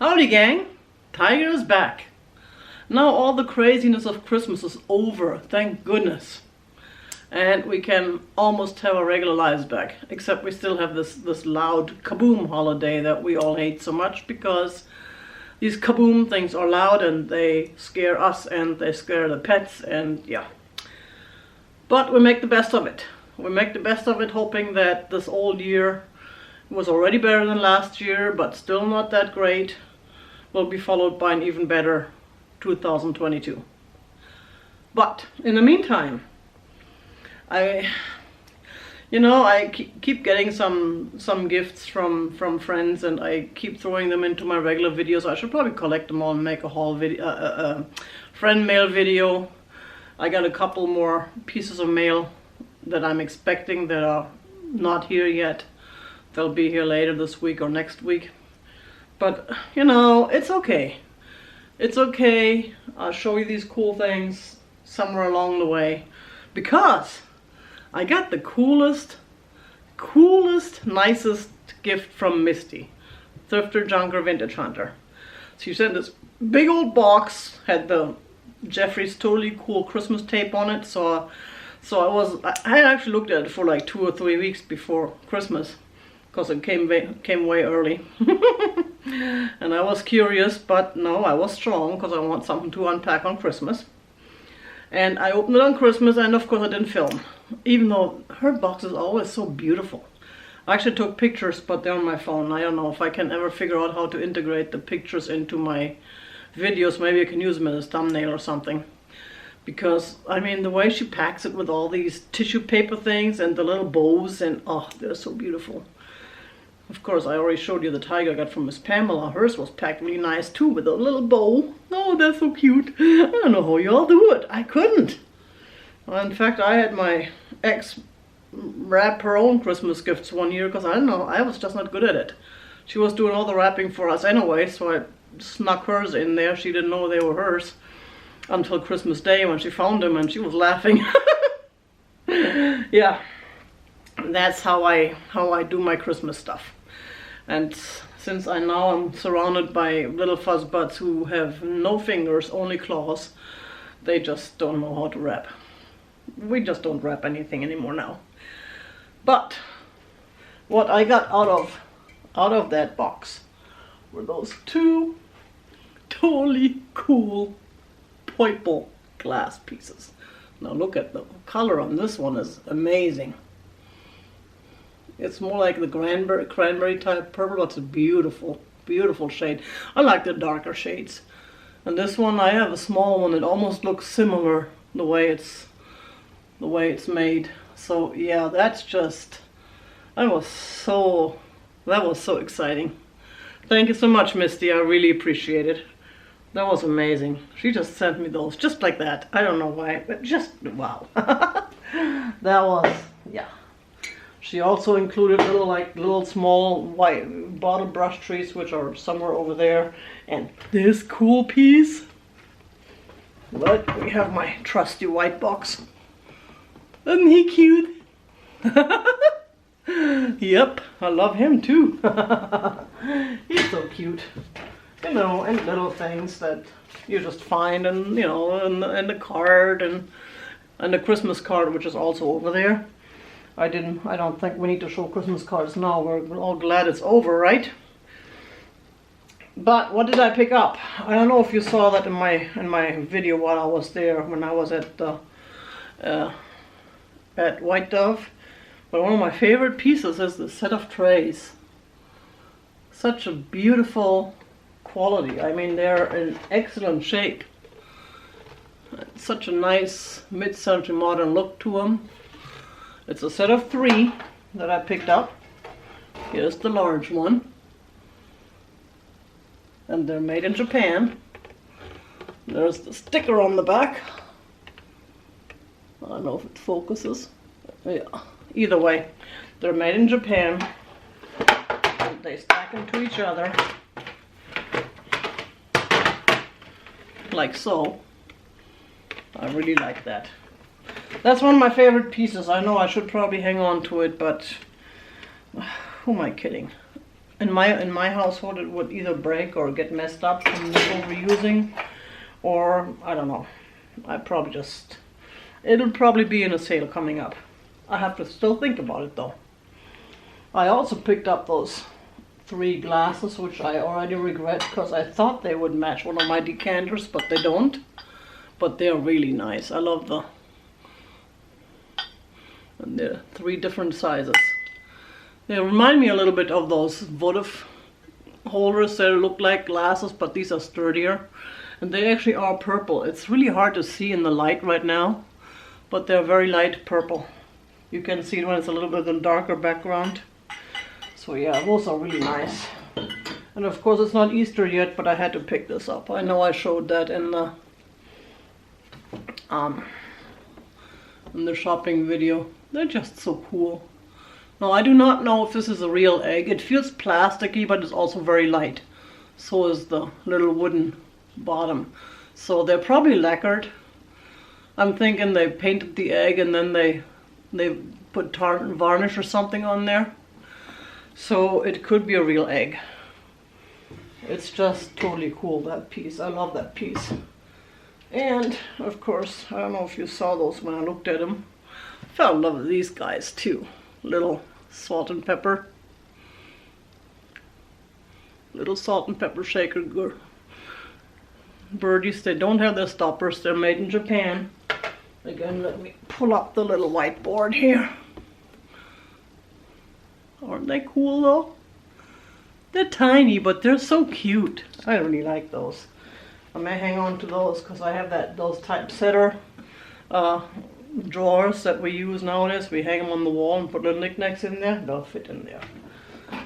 Howdy gang, Tiger is back. Now all the craziness of Christmas is over, thank goodness. And we can almost have our regular lives back. Except we still have this loud kaboom holiday that we all hate so much because these kaboom things are loud and they scare us and they scare the pets and yeah. But we make the best of it. We make the best of it hoping that this old year was already better than last year but still not that great. Will be followed by an even better 2022. But in the meantime, I keep getting some gifts from friends, and I keep throwing them into my regular videos. I should probably collect them all and make a haul video, friend mail video. I got a couple more pieces of mail that I'm expecting that are not here yet. They'll be here later this week or next week. But, you know, it's okay. It's okay. I'll show you these cool things somewhere along the way. Because I got the coolest, nicest gift from Misty. Thrifter, Junker, Vintage Hunter. She sent this big old box, had the Jeffrey's Totally Cool Christmas tape on it. So I actually looked at it for like 2 or 3 weeks before Christmas. Because it came way early. And I was curious, but no, I was strong because I want something to unpack on Christmas. And I opened it on Christmas, and of course I didn't film. Even though her box is always so beautiful. I actually took pictures, but they're on my phone. I don't know if I can ever figure out how to integrate the pictures into my videos. Maybe I can use them as a thumbnail or something. Because, I mean, the way she packs it with all these tissue paper things and the little bows, and oh, they're so beautiful. Of course, I already showed you the tiger I got from Miss Pamela. Hers was packed really nice too with a little bow. Oh, that's so cute. I don't know how y'all do it. I couldn't. In fact, I had my ex wrap her own Christmas gifts one year because I don't know, I was just not good at it. She was doing all the wrapping for us anyway, so I snuck hers in there. She didn't know they were hers until Christmas Day when she found them, and she was laughing. Yeah, that's how I do my Christmas stuff. And since I'm surrounded by little fuzzbutts who have no fingers, only claws, they just don't know how to wrap. We just don't wrap anything anymore now. But what I got out of that box were those 2 totally cool purple glass pieces. Now look at the color on this one is amazing. It's more like the cranberry type purple, but it's a beautiful, beautiful shade. I like the darker shades. And this one, I have a small one. It almost looks similar the way it's made. So yeah, that was so exciting. Thank you so much, Misty. I really appreciate it. That was amazing. She just sent me those just like that. I don't know why, but just wow. That was, yeah. She also included little small white bottle brush trees, which are somewhere over there, and this cool piece. But we have my trusty white box. Isn't he cute? Yep, I love him too. He's so cute. You know, and little things that you just find, and you know, and the card and the Christmas card, which is also over there. I don't think we need to show Christmas cards now. We're all glad it's over, right? But what did I pick up? I don't know if you saw that in my video while I was there, when I was at White Dove. But one of my favorite pieces is the set of trays. Such a beautiful quality. I mean, they're in excellent shape. Such a nice mid-century modern look to them. It's a set of 3 that I picked up. Here's the large one. And they're made in Japan. There's the sticker on the back. I don't know if it focuses. Yeah. Either way, they're made in Japan. And they stack into each other. Like so. I really like that. That's one of my favorite pieces. I know I should probably hang on to it, but who am I kidding? in my household it would either break or get messed up from overusing, or I don't know. It'll probably be in a sale coming up. I have to still think about it though. I also picked up those 3 glasses, which I already regret because I thought they would match one of my decanters, but they don't. But they're really nice. I love and they're 3 different sizes. They remind me a little bit of those votive holders that look like glasses, but these are sturdier. And they actually are purple. It's really hard to see in the light right now, but they're very light purple. You can see it when it's a little bit in a darker background. So yeah, those are really nice. And of course it's not Easter yet, but I had to pick this up. I know I showed that in the shopping video. They're just so cool. Now I do not know if this is a real egg. It feels plasticky, but it's also very light. So is the little wooden bottom. So they're probably lacquered. I'm thinking they painted the egg and then they put varnish or something on there. So it could be a real egg. It's just totally cool, that piece. I love that piece. And of course, I don't know if you saw those when I looked at them. I fell in love with these guys too. Little salt and pepper. Little salt and pepper shaker birdies. They don't have their stoppers. They're made in Japan. Again, let me pull up the little whiteboard here. Aren't they cool though? They're tiny, but they're so cute. I really like those. I may hang on to those because I have those typesetter drawers that we use nowadays. We hang them on the wall and put little knickknacks in there. They'll fit in there.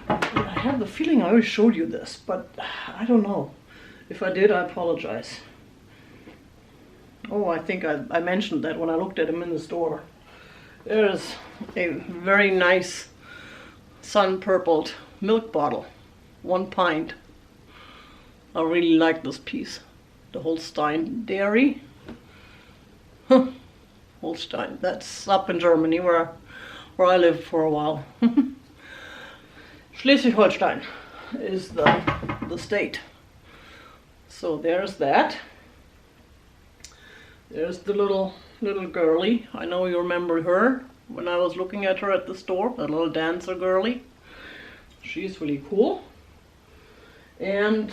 I have the feeling I already showed you this, but I don't know. If I did, I apologize. Oh, I think I mentioned that when I looked at them in the store. There's a very nice sun-purpled milk bottle. 1 pint. I really like this piece. The Holstein Dairy. Holstein. That's up in Germany where I lived for a while. Schleswig-Holstein is the state. So there's that. There's the little girlie. I know you remember her when I was looking at her at the store. The little dancer girlie. She's really cool. And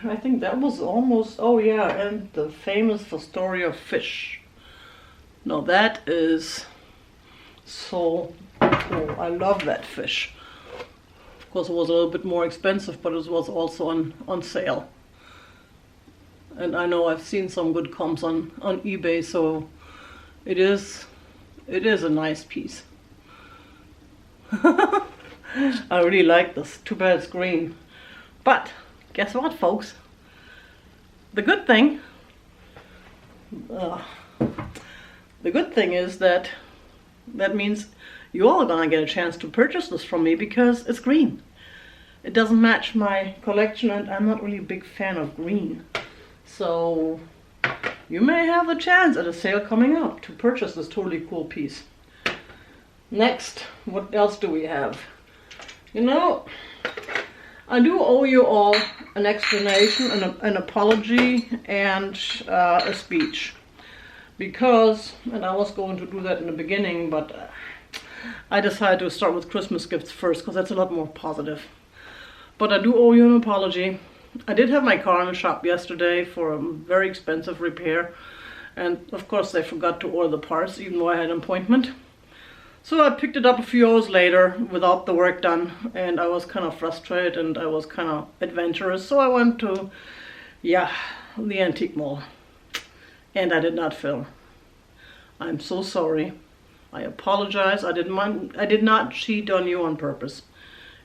I think that was almost, oh yeah, and the famous Fostoria fish. Now that is so cool. I love that fish. Of course it was a little bit more expensive, but it was also on sale. And I know I've seen some good comps on eBay, so it is a nice piece. I really like this. Too bad it's green. But guess what, folks? The good thing is that means you all are gonna get a chance to purchase this from me because it's green. It doesn't match my collection, and I'm not really a big fan of green. So you may have a chance at a sale coming up to purchase this totally cool piece. Next, what else do we have? You know, I do owe you all an explanation, an apology, and a speech. Because, and I was going to do that in the beginning, but I decided to start with Christmas gifts first because that's a lot more positive. But I do owe you an apology. I did have my car in the shop yesterday for a very expensive repair. And of course they forgot to order the parts even though I had an appointment. So I picked it up a few hours later without the work done, and I was kind of frustrated and I was kind of adventurous. So I went to, yeah, the antique mall. And I did not film. I'm so sorry. I apologize. I did not cheat on you on purpose.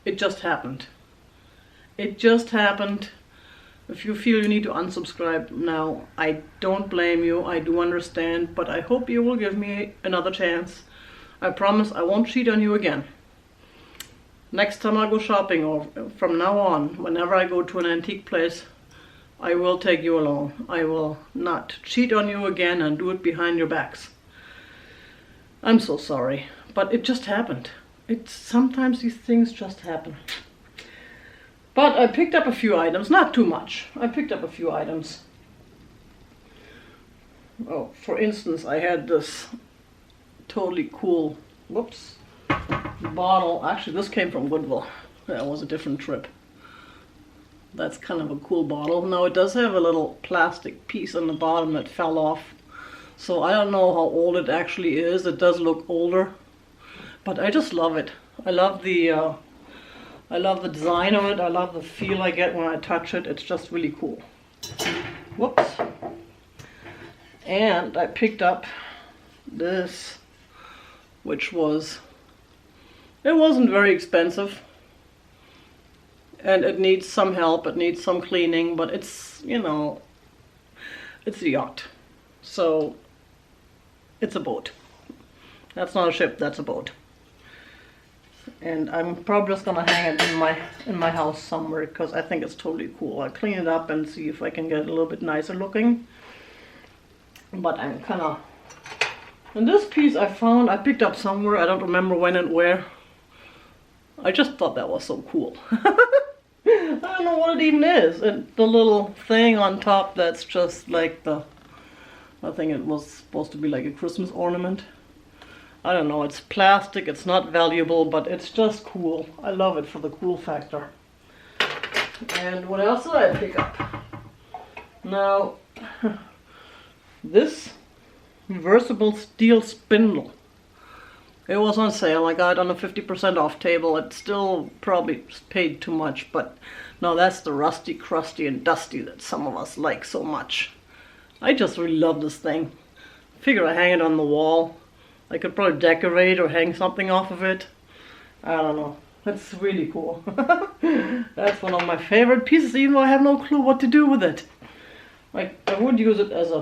It just happened. It just happened. If you feel you need to unsubscribe now, I don't blame you. I do understand, but I hope you will give me another chance. I promise I won't cheat on you again. Next time I go shopping, or from now on, whenever I go to an antique place, I will take you along. I will not cheat on you again and do it behind your backs. I'm so sorry, but it just happened. Sometimes these things just happen. But I picked up a few items, not too much. I picked up a few items. Oh, for instance, I had this totally cool, whoops, bottle. Actually, this came from Goodwill. That was a different trip. That's kind of a cool bottle. Now it does have a little plastic piece on the bottom that fell off. So I don't know how old it actually is. It does look older, but I just love it. I love the design of it. I love the feel I get when I touch it. It's just really cool. Whoops. And I picked up this, which was, it wasn't very expensive. And it needs some help, it needs some cleaning, but it's, you know, it's a yacht. So, it's a boat. That's not a ship, that's a boat. And I'm probably just gonna hang it in my house somewhere because I think it's totally cool. I'll clean it up and see if I can get it a little bit nicer looking. But I'm kinda, and this piece I picked up somewhere, I don't remember when and where. I just thought that was so cool. I don't know what it even is. And the little thing on top that's just like I think it was supposed to be like a Christmas ornament. I don't know, it's plastic, it's not valuable, but it's just cool. I love it for the cool factor. And what else did I pick up? Now, this reversible steel spindle. It was on sale. I got it on a 50% off table. It still probably paid too much, but no, that's the rusty, crusty, and dusty that some of us like so much. I just really love this thing. Figure I hang it on the wall. I could probably decorate or hang something off of it. I don't know. That's really cool. That's one of my favorite pieces, even though I have no clue what to do with it. Like, I would use it as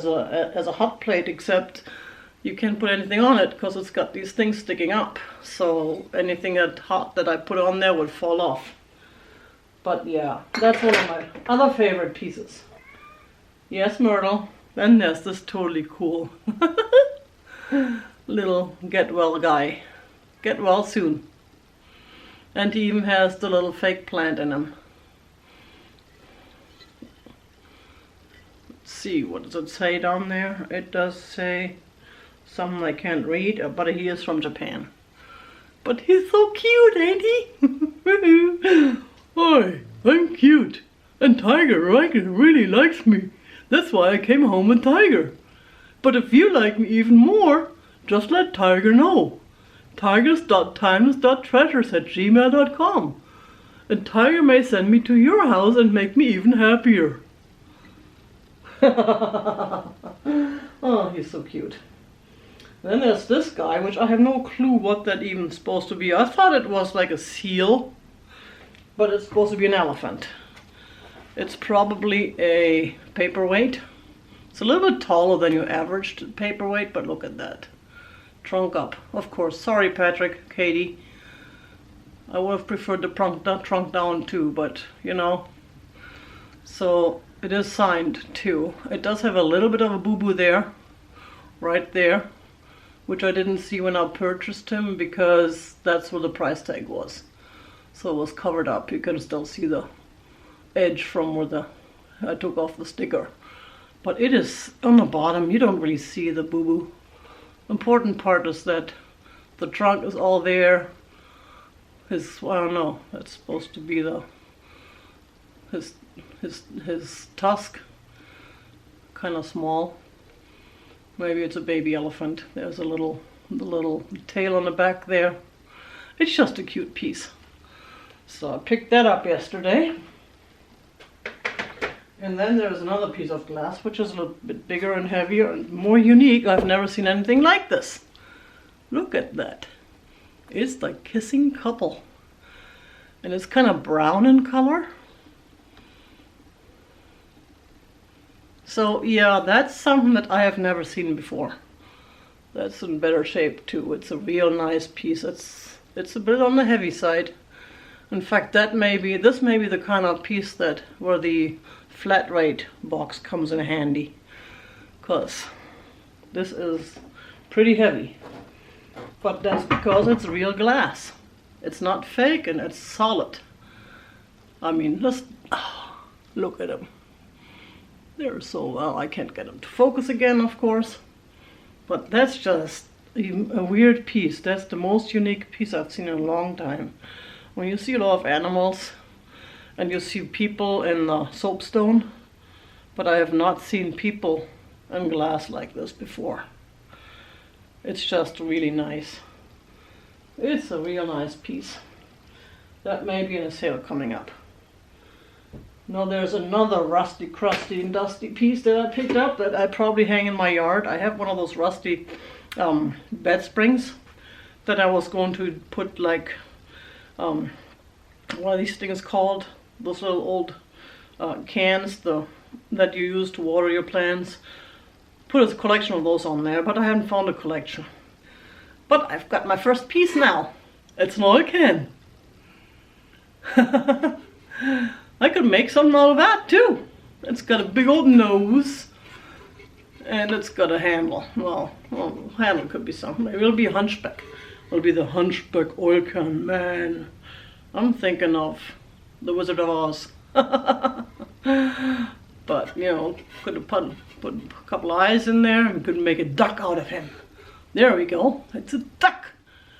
a hot plate, except you can't put anything on it because it's got these things sticking up. So anything that hot that I put on there would fall off. But yeah, that's one of my other favorite pieces. Yes, Myrtle. And there's this totally cool little get well guy. Get well soon. And he even has the little fake plant in him. Let's see, what does it say down there? It does say something I can't read, but he is from Japan. But he's so cute, ain't he? Hi, I'm cute. And Tiger really likes me. That's why I came home with Tiger. But if you like me even more, just let Tiger know. tigers.timeless.treasures@gmail.com. And Tiger may send me to your house and make me even happier. Oh, he's so cute. Then there's this guy, which I have no clue what that even is supposed to be. I thought it was like a seal, but it's supposed to be an elephant. It's probably a paperweight. It's a little bit taller than your average paperweight, but look at that. Trunk up, of course. Sorry, Patrick, Katie. I would have preferred the trunk down too, but you know. So it is signed too. It does have a little bit of a boo-boo there, right there, which I didn't see when I purchased him because that's where the price tag was. So it was covered up. You can still see the edge from where I took off the sticker. But it is on the bottom. You don't really see the boo-boo. Important part is that the trunk is all there. I don't know, that's supposed to be his tusk. Kind of small. Maybe it's a baby elephant. There's the little tail on the back there. It's just a cute piece. So I picked that up yesterday. And then there's another piece of glass, which is a little bit bigger and heavier and more unique. I've never seen anything like this. Look at that. It's the kissing couple. And it's kind of brown in color. So yeah, that's something that I have never seen before. That's in better shape too. It's a real nice piece. It's a bit on the heavy side. In fact, this may be the kind of piece where the flat rate box comes in handy, because this is pretty heavy. But that's because it's real glass. It's not fake and it's solid. I mean, just look at them. They're so well. I can't get them to focus again, of course. But that's just a weird piece. That's the most unique piece I've seen in a long time. When you see a lot of animals and you see people in soapstone, but I have not seen people in glass like this before. It's just really nice. It's a real nice piece. That may be in a sale coming up. Now there's another rusty, crusty, and dusty piece that I picked up that I probably hang in my yard. I have one of those rusty bed springs that I was going to put like, what are these things called? Those little old cans that you use to water your plants. Put a collection of those on there, but I haven't found a collection. But I've got my first piece now. It's an oil can. I could make something out of that too. It's got a big old nose and it's got a handle. Well, handle could be something. Maybe it'll be a hunchback. It'll be the hunchback oil can. Man, I'm thinking of the Wizard of Oz. But, you know, could have put a couple eyes in there and could make a duck out of him. There we go. It's a duck.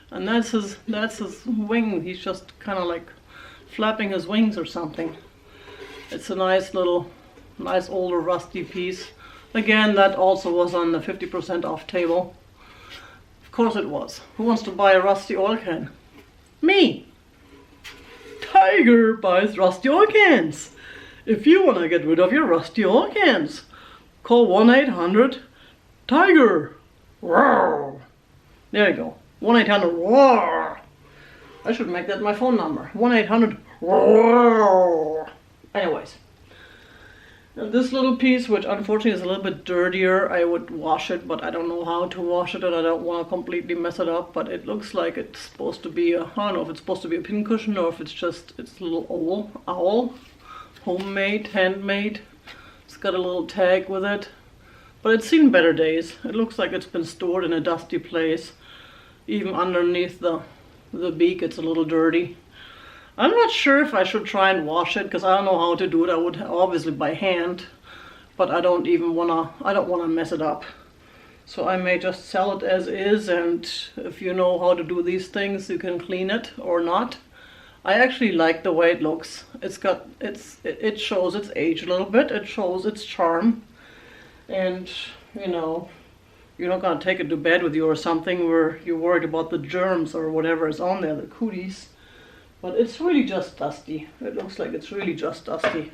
And that's his wing. He's just kind of like flapping his wings or something. It's a nice older rusty piece. Again, that also was on the 50% off table. Of course it was. Who wants to buy a rusty oil can? Me! Tiger buys rusty oil cans. If you want to get rid of your rusty oil cans, call 1-800-TIGER. Roar. There you go. 1-800-ROAR. I should make that my phone number. 1-800-ROAR. Anyways. Now this little piece, which unfortunately is a little bit dirtier, I would wash it, but I don't know how to wash it and I don't want to completely mess it up, but it looks like it's supposed to be I don't know if it's supposed to be a pincushion or if it's a little owl. Homemade, handmade. It's got a little tag with it. But it's seen better days. It looks like it's been stored in a dusty place. Even underneath the beak, it's a little dirty. I'm not sure if I should try and wash it because I don't know how to do it. I would obviously by hand, but I don't wanna mess it up. So I may just sell it as is, and if you know how to do these things, you can clean it or not. I actually like the way it looks. It shows its age a little bit. It shows its charm. And, you know, you're not gonna take it to bed with you or something where you're worried about the germs or whatever is on there, the cooties. But it's really just dusty. It looks like it's really just dusty.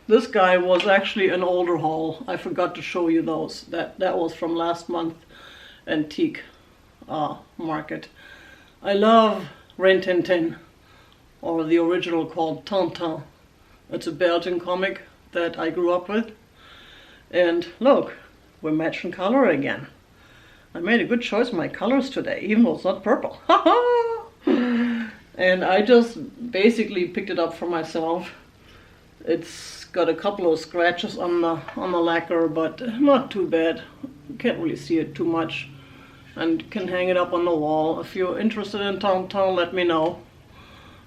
This guy was actually an older haul. I forgot to show you those. That was from last month antique market. I love Rin Tin Tin, or the original called Tintin. It's a Belgian comic that I grew up with. And look, we're matching color again. I made a good choice of my colors today, even though it's not purple. And I just basically picked it up for myself. It's got a couple of scratches on the lacquer, but not too bad. You can't really see it too much. And can hang it up on the wall. If you're interested in Tintin, let me know.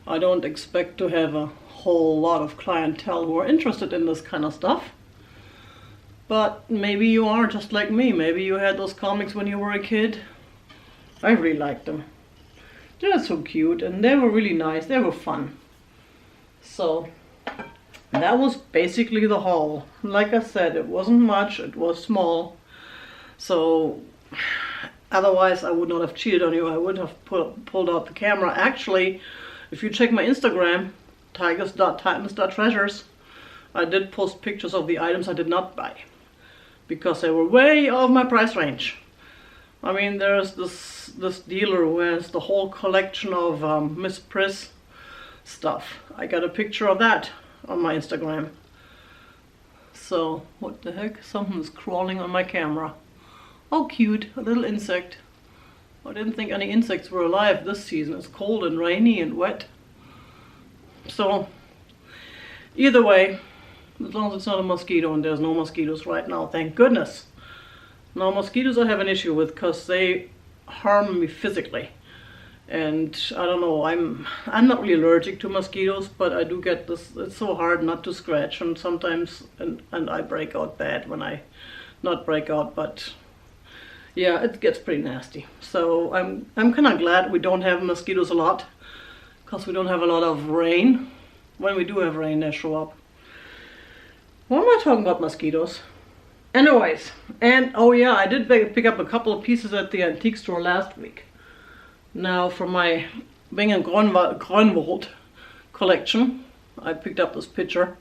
I don't expect to have a whole lot of clientele who are interested in this kind of stuff. But maybe you are just like me. Maybe you had those comics when you were a kid. I really liked them. They're so cute and they were really nice. They were fun. So that was basically the haul. Like I said, it wasn't much. It was small. So otherwise I would not have cheated on you. I would have pulled out the camera. Actually, if you check my Instagram, tigers.titans.treasures, I did post pictures of the items I did not buy because they were way out of my price range. I mean, there's this dealer who has the whole collection of Miss Priss stuff. I got a picture of that on my Instagram. So, what the heck? Something's crawling on my camera. Oh, cute, a little insect. I didn't think any insects were alive this season. It's cold and rainy and wet. So, either way, as long as it's not a mosquito, and there's no mosquitoes right now, thank goodness. Now, mosquitoes I have an issue with because they harm me physically. And I don't know, I'm not really allergic to mosquitoes, but I do get this, it's so hard not to scratch, and sometimes and I break out bad when I not break out, but yeah, it gets pretty nasty. So I'm kind of glad we don't have mosquitoes a lot, because we don't have a lot of rain. When we do have rain, they show up. Why am I talking about mosquitoes? Anyways, and oh yeah, I did pick up a couple of pieces at the antique store last week. Now for my Bing & Grunwald collection, I picked up this pitcher,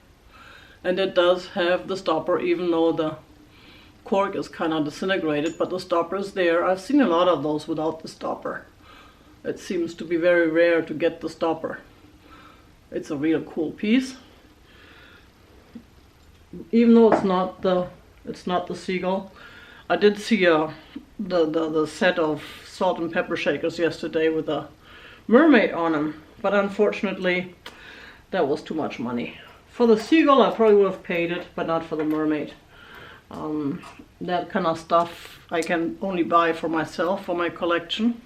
and it does have the stopper, even though the cork is kind of disintegrated, but the stopper is there. I've seen a lot of those without the stopper. It seems to be very rare to get the stopper. It's a real cool piece. Even though it's not the seagull. I did see the set of salt and pepper shakers yesterday with a mermaid on them, but unfortunately that was too much money. For the seagull I probably would have paid it, but not for the mermaid. That kind of stuff I can only buy for myself, for my collection.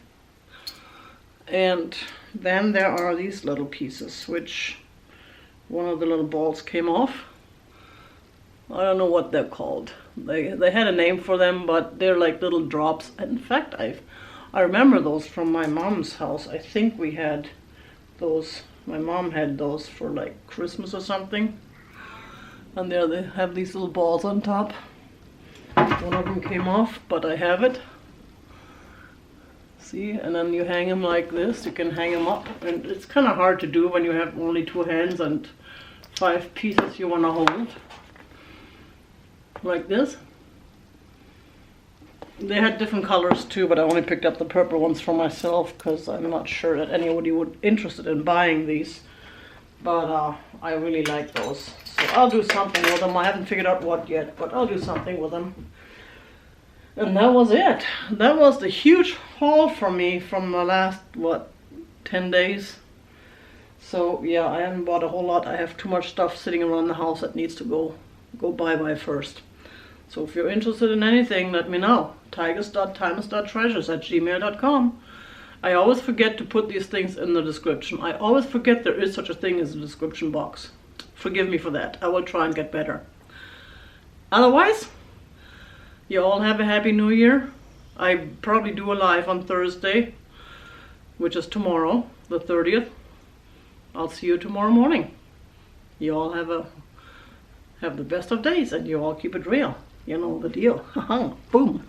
And then there are these little pieces, which one of the little balls came off. I don't know what they're called. They had a name for them, but they're like little drops. In fact, I remember those from my mom's house. I think we had those. My mom had those for like Christmas or something. And there they have these little balls on top. One of them came off, but I have it. See, and then you hang them like this. You can hang them up, and it's kind of hard to do when you have only 2 hands and 5 pieces you want to hold. Like this. They had different colors too, but I only picked up the purple ones for myself because I'm not sure that anybody would be interested in buying these. But I really like those. So I'll do something with them. I haven't figured out what yet, but I'll do something with them. And that was it. That was the huge haul for me from the last, 10 days. So yeah, I haven't bought a whole lot. I have too much stuff sitting around the house that needs to go bye-bye first. So if you're interested in anything, let me know. tigers.timeless.treasures@gmail.com. I always forget to put these things in the description. I always forget there is such a thing as a description box. Forgive me for that. I will try and get better. Otherwise, you all have a happy new year. I probably do a live on Thursday, which is tomorrow, the 30th. I'll see you tomorrow morning. You all have the best of days, and you all keep it real. You know the deal. Boom.